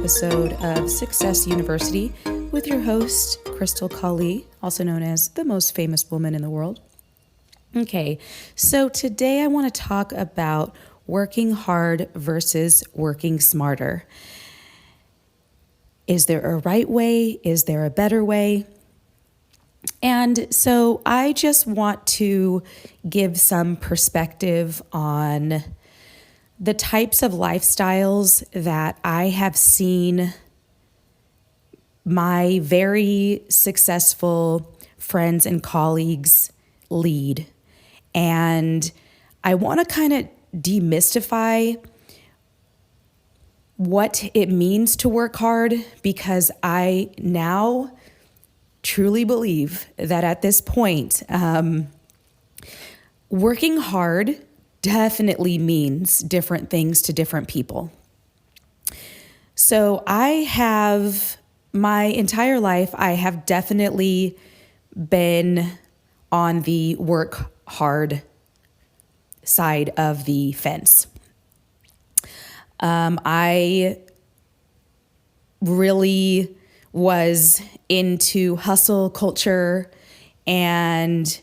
episode of Success University with your host, Krystal, also known as the most famous woman in the world. Okay, so today I want to talk about working hard versus working smarter. Is there a right way? Is there a better way? And so I just want to give some perspective on the types of lifestyles that I have seen my very successful friends and colleagues lead. And I want to kind of demystify what it means to work hard, because I now truly believe that at this point, working hard definitely means different things to different people. So my entire life, I have definitely been on the work hard side of the fence. I really was into hustle culture and,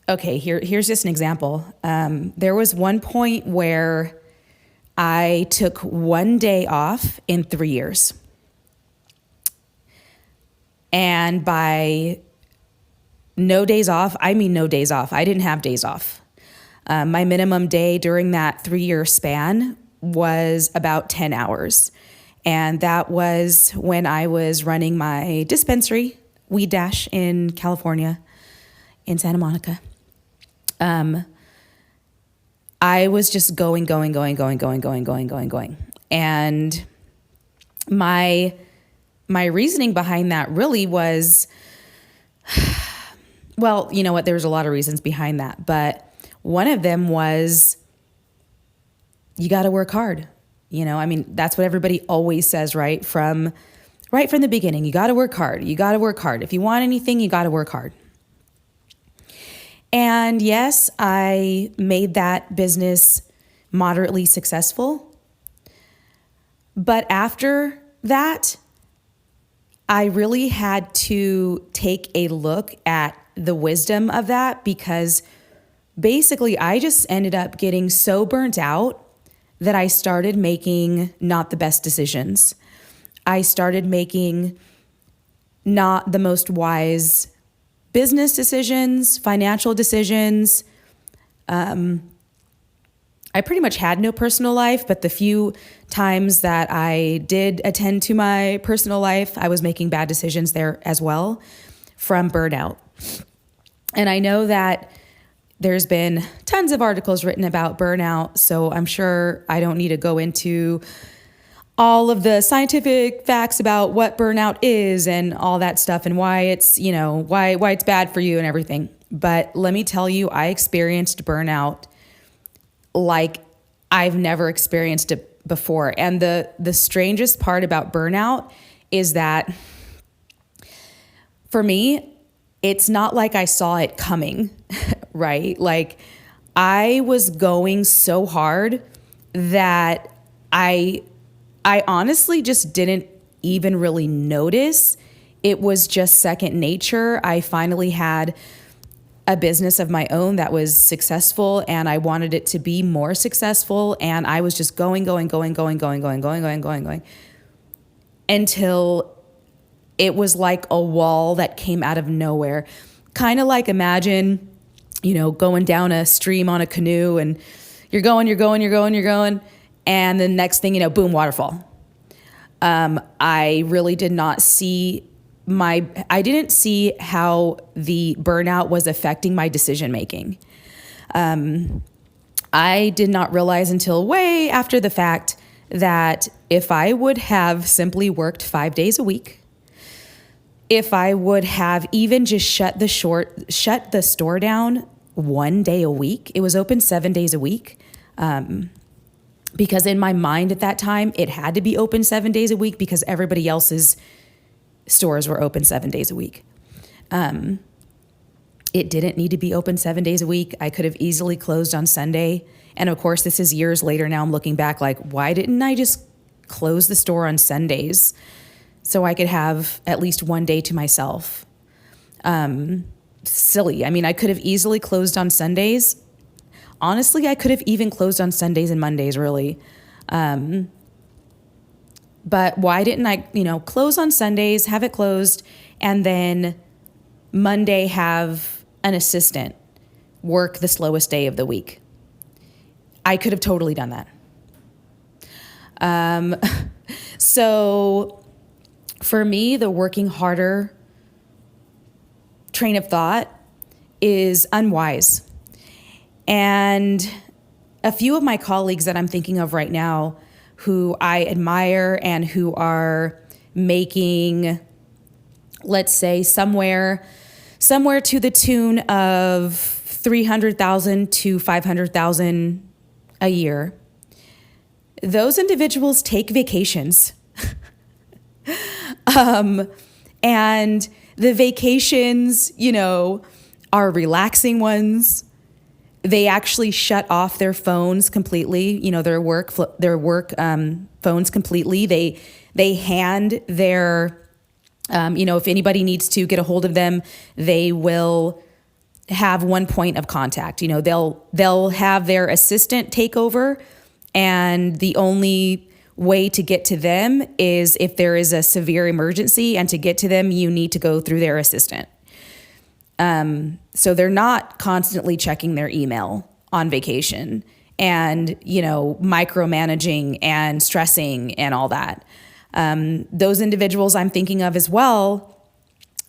okay, here's just an example. There was one point where I took one day off in 3 years. And by no days off, I mean no days off. I didn't have days off. My minimum day during that 3-year span was about 10 hours. And that was when I was running my dispensary, Weed Dash, in California, in Santa Monica. I was just going. And my reasoning behind that really was, well, you know what, there's a lot of reasons behind that, but one of them was, you got to work hard. You know, I mean, that's what everybody always says, right from the beginning. You got to work hard. You got to work hard. If you want anything, you got to work hard. And yes, I made that business moderately successful. But after that, I really had to take a look at the wisdom of that, because basically I just ended up getting so burnt out that I started making not the best decisions. I started making not the most wise business decisions, financial decisions. I pretty much had no personal life, but the few times that I did attend to my personal life, I was making bad decisions there as well from burnout. And I know that there's been tons of articles written about burnout, so I'm sure I don't need to go into all of the scientific facts about what burnout is and all that stuff and why it's, why it's bad for you and everything. But let me tell you, I experienced burnout like I've never experienced it before. And the strangest part about burnout is that for me, it's not like I saw it coming, right? Like I was going so hard that I honestly just didn't even really notice. It was just second nature. I finally had a business of my own that was successful, and I wanted it to be more successful. And I was just going until it was like a wall that came out of nowhere. Kind of like, imagine, going down a stream on a canoe, and you're going. And the next thing boom, waterfall. I really did not see I didn't see how the burnout was affecting my decision making. I did not realize until way after the fact that if I would have simply worked 5 days a week, if I would have even just shut the store down 1 day a week, it was open 7 days a week. Because in my mind at that time, it had to be open 7 days a week because everybody else's stores were open 7 days a week. It didn't need to be open 7 days a week. I could have easily closed on Sunday. And of course, this is years later now. I'm looking back like, why didn't I just close the store on Sundays so I could have at least one day to myself. Silly. I mean, I could have easily closed on Sundays. Honestly, I could have even closed on Sundays and Mondays, really. But why didn't I, close on Sundays, have it closed, and then Monday have an assistant work the slowest day of the week? I could have totally done that. So for me, the working harder train of thought is unwise. And a few of my colleagues that I'm thinking of right now who I admire and who are making, let's say, somewhere to the tune of $300,000 to $500,000 a year, those individuals take vacations. And the vacations, are relaxing ones. They actually shut off their phones completely, their work phones completely. They hand their, if anybody needs to get a hold of them, they will have one point of contact. They'll have their assistant take over, and the only way to get to them is if there is a severe emergency, and to get to them, you need to go through their assistant. So they're not constantly checking their email on vacation and, micromanaging and stressing and all that. Those individuals I'm thinking of as well,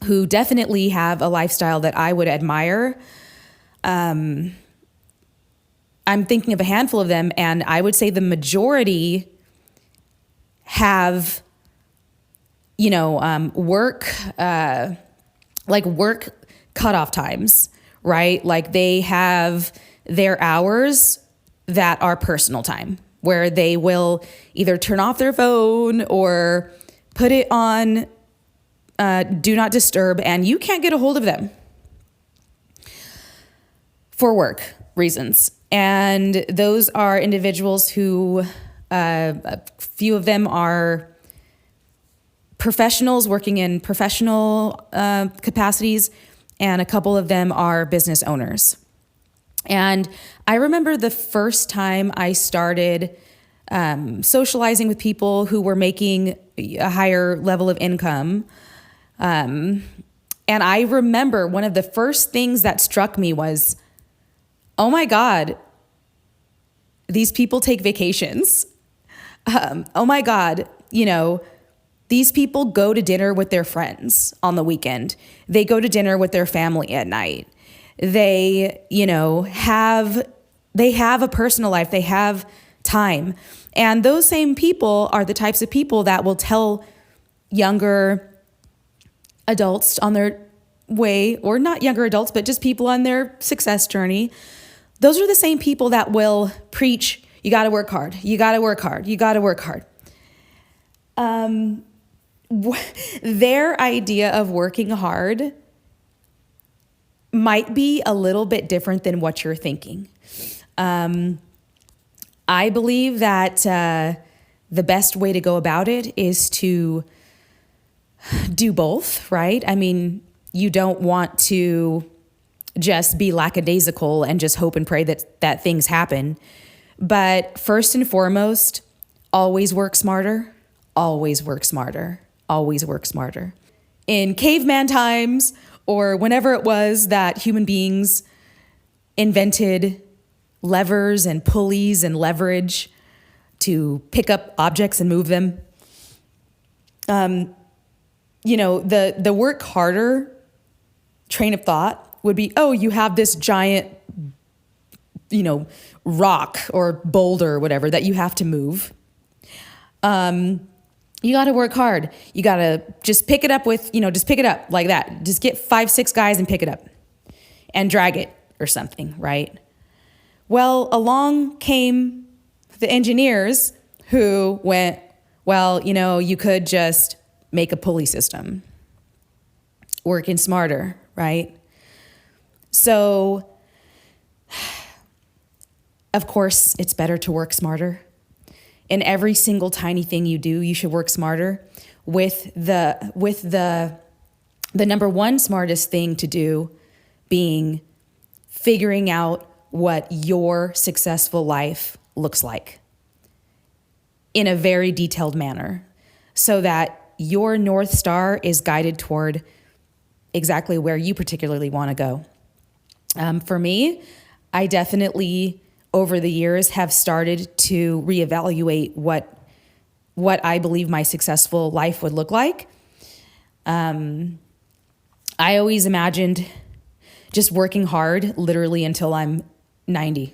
who definitely have a lifestyle that I would admire. I'm thinking of a handful of them, and I would say the majority have, work cutoff times, right? Like they have their hours that are personal time, where they will either turn off their phone or put it on do not disturb, and you can't get a hold of them for work reasons. And those are individuals who, a few of them are professionals working in professional capacities, and a couple of them are business owners. And I remember the first time I started socializing with people who were making a higher level of income. And I remember one of the first things that struck me was, oh my God, these people take vacations. Oh my God, these people go to dinner with their friends on the weekend. They go to dinner with their family at night. They, have a personal life. They have time. And those same people are the types of people that will tell younger adults on their way, or not younger adults, but just people on their success journey. Those are the same people that will preach, you got to work hard. You got to work hard. You got to work hard. Their idea of working hard might be a little bit different than what you're thinking. I believe that the best way to go about it is to do both, right? I mean, you don't want to just be lackadaisical and just hope and pray that things happen. But first and foremost, always work smarter, always work smarter, always work smarter. In caveman times, or whenever it was that human beings invented levers and pulleys and leverage to pick up objects and move them, the work harder train of thought would be, oh, you have this giant, rock or boulder or whatever that you have to move. You got to work hard. You got to just pick it up just pick it up like that. Just get 5-6 guys and pick it up and drag it or something, right? Well, along came the engineers who went, well, you could just make a pulley system, working smarter, right? So, of course, it's better to work smarter. in every single tiny thing you do, you should work smarter, with the number one smartest thing to do being figuring out what your successful life looks like in a very detailed manner, so that your North Star is guided toward exactly where you particularly want to go. For me, I definitely over the years have started to reevaluate what I believe my successful life would look like. I always imagined just working hard literally until I'm 90.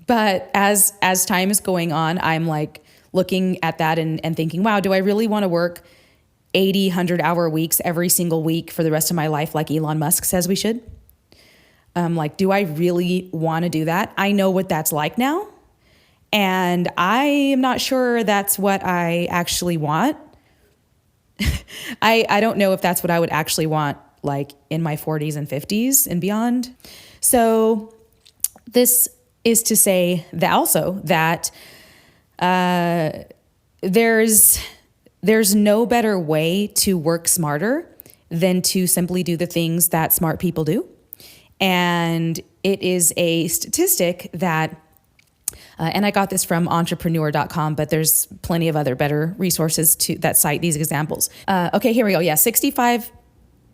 But as time is going on, I'm like looking at that and thinking, wow, do I really want to work 80, 100-hour weeks every single week for the rest of my life like Elon Musk says we should? Like, do I really want to do that? I know what that's like now, and I am not sure that's what I actually want. I don't know if that's what I would actually want, like in my 40s and 50s and beyond. So this is to say that also that there's no better way to work smarter than to simply do the things that smart people do. And it is a statistic that, and I got this from entrepreneur.com, but there's plenty of other better resources that cite these examples. Okay, here we go. Yeah, 65%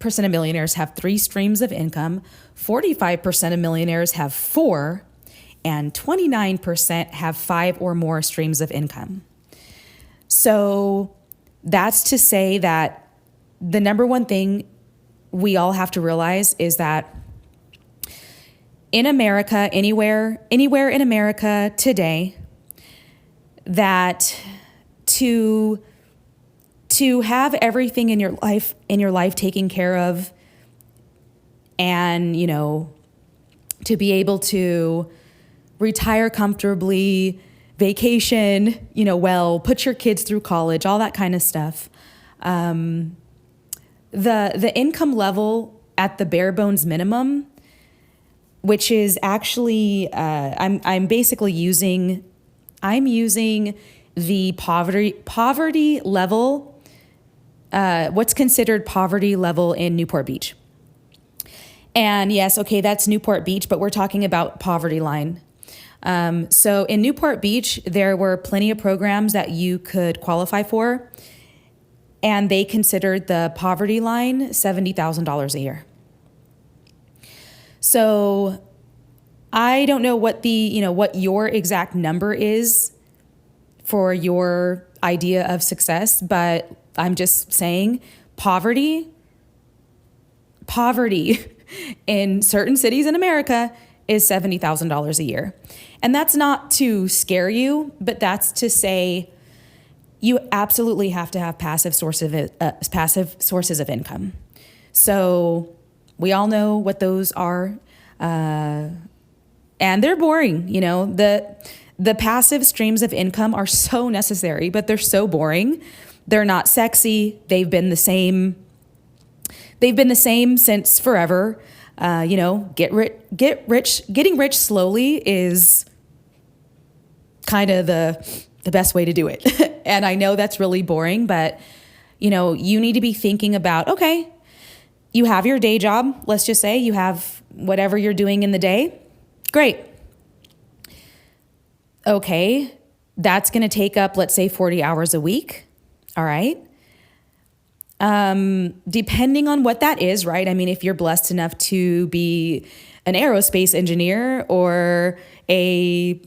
of millionaires have 3 streams of income, 45% of millionaires have 4, and 29% have 5 or more streams of income. So that's to say that the number one thing we all have to realize is that in America, anywhere in America today, that to have everything in your life taken care of, and to be able to retire comfortably, vacation, well, put your kids through college, all that kind of stuff. The income level at the bare bones minimum, which is actually, I'm basically using the poverty level, what's considered poverty level in Newport Beach. And yes, okay, that's Newport Beach, but we're talking about poverty line. So in Newport Beach, there were plenty of programs that you could qualify for, and they considered the poverty line $70,000 a year. So I don't know what what your exact number is for your idea of success, but I'm just saying poverty in certain cities in America is $70,000 a year. And that's not to scare you, but that's to say you absolutely have to have passive sources of income. So we all know what those are, and they're boring. The passive streams of income are so necessary, but they're so boring. They're not sexy. They've been the same since forever. Getting rich slowly is kind of the best way to do it. And I know that's really boring, but you need to be thinking about, okay, you have your day job. Let's just say you have whatever you're doing in the day. Great. Okay. That's going to take up, let's say 40 hours a week. All right. Depending on what that is, right? I mean, if you're blessed enough to be an aerospace engineer or a,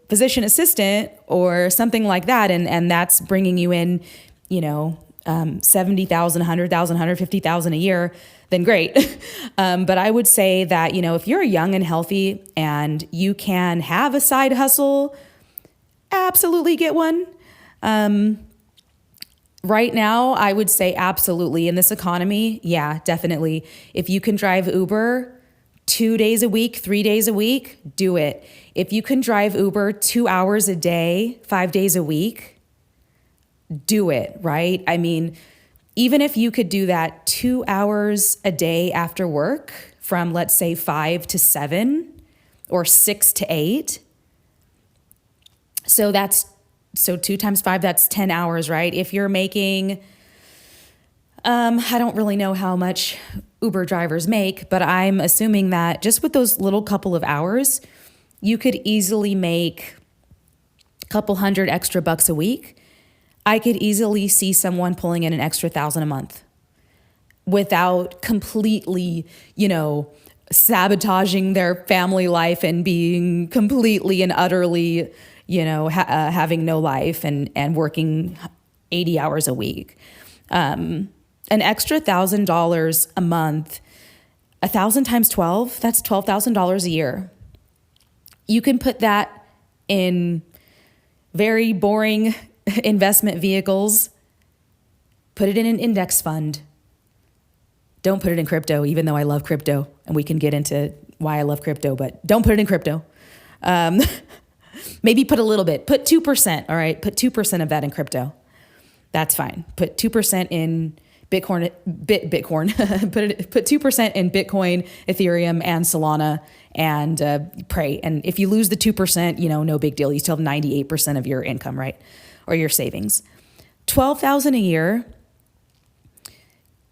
physician assistant or something like that, and that's bringing you in, $70,000, $100,000, $150,000 a year, then great. But I would say that, if you're young and healthy and you can have a side hustle, absolutely get one. Right now, I would say absolutely. In this economy, yeah, definitely. If you can drive Uber 2 days a week, 3 days a week, do it. If you can drive Uber 2 hours a day, 5 days a week, do it, right? I mean, even if you could do that 2 hours a day after work from, let's say, 5 to 7 or 6 to 8, So 2 times 5, that's 10 hours, right? If you're making, I don't really know how much Uber drivers make, but I'm assuming that just with those little couple of hours, you could easily make a couple hundred extra bucks a week. I could easily see someone pulling in an extra $1,000 a month without completely, sabotaging their family life and being completely and utterly, having no life and working 80 hours a week. An extra $1,000 a month, 1,000 times 12, that's $12,000 a year. You can put that in very boring investment vehicles. Put it in an index fund. Don't put it in crypto, even though I love crypto, and we can get into why I love crypto, but don't put it in crypto. Maybe put a little bit, put 2%, all right? Put 2% of that in crypto. That's fine. Put 2% in Bitcoin, put 2% in Bitcoin, Ethereum, and Solana, and pray. And if you lose the 2%, no big deal. You still have 98% of your income, right? Or your savings. $12,000 a year.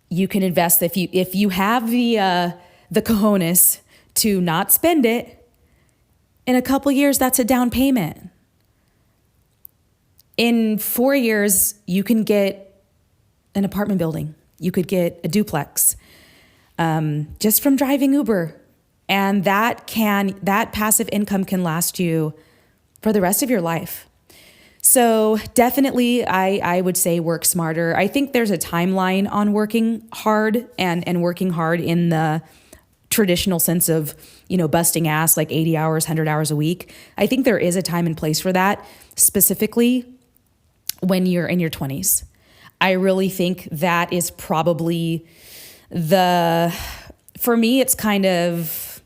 You can invest if you have the cojones to not spend it. In a couple years, that's a down payment. In 4 years, you can get an apartment building. You could get a duplex just from driving Uber. And that passive income can last you for the rest of your life. So definitely, I would say work smarter. I think there's a timeline on working hard and working hard in the traditional sense of, busting ass like 80 hours, 100 hours a week. I think there is a time and place for that, specifically when you're in your 20s. I really think that is probably for me, it's kind of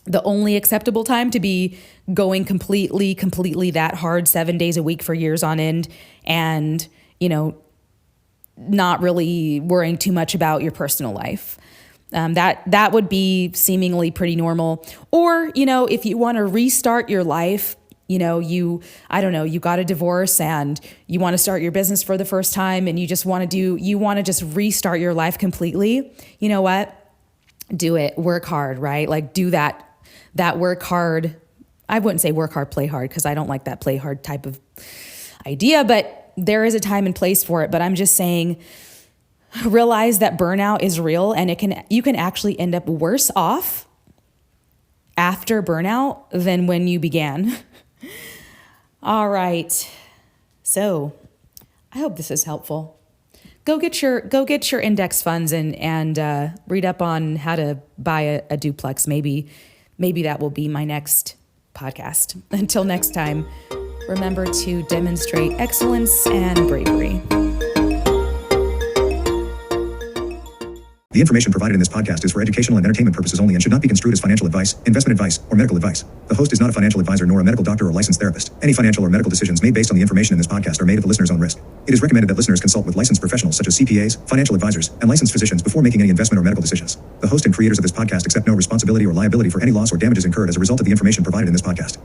the only acceptable time to be going completely that hard 7 days a week for years on end and, not really worrying too much about your personal life. That would be seemingly pretty normal. Or, if you want to restart your life, you got a divorce and you want to start your business for the first time and you want to just restart your life completely. You know what? Do it. Work hard, right? Like do that work hard. I wouldn't say work hard, play hard, because I don't like that play hard type of idea, but there is a time and place for it. But I'm just saying, realize that burnout is real and you can actually end up worse off after burnout than when you began. All right. So I hope this is helpful. Go get your index funds and read up on how to buy a duplex. Maybe that will be my next podcast. Until next time, remember to demonstrate excellence and bravery. The information provided in this podcast is for educational and entertainment purposes only and should not be construed as financial advice, investment advice, or medical advice. The host is not a financial advisor nor a medical doctor or licensed therapist. Any financial or medical decisions made based on the information in this podcast are made at the listener's own risk. It is recommended that listeners consult with licensed professionals such as CPAs, financial advisors, and licensed physicians before making any investment or medical decisions. The host and creators of this podcast accept no responsibility or liability for any loss or damages incurred as a result of the information provided in this podcast.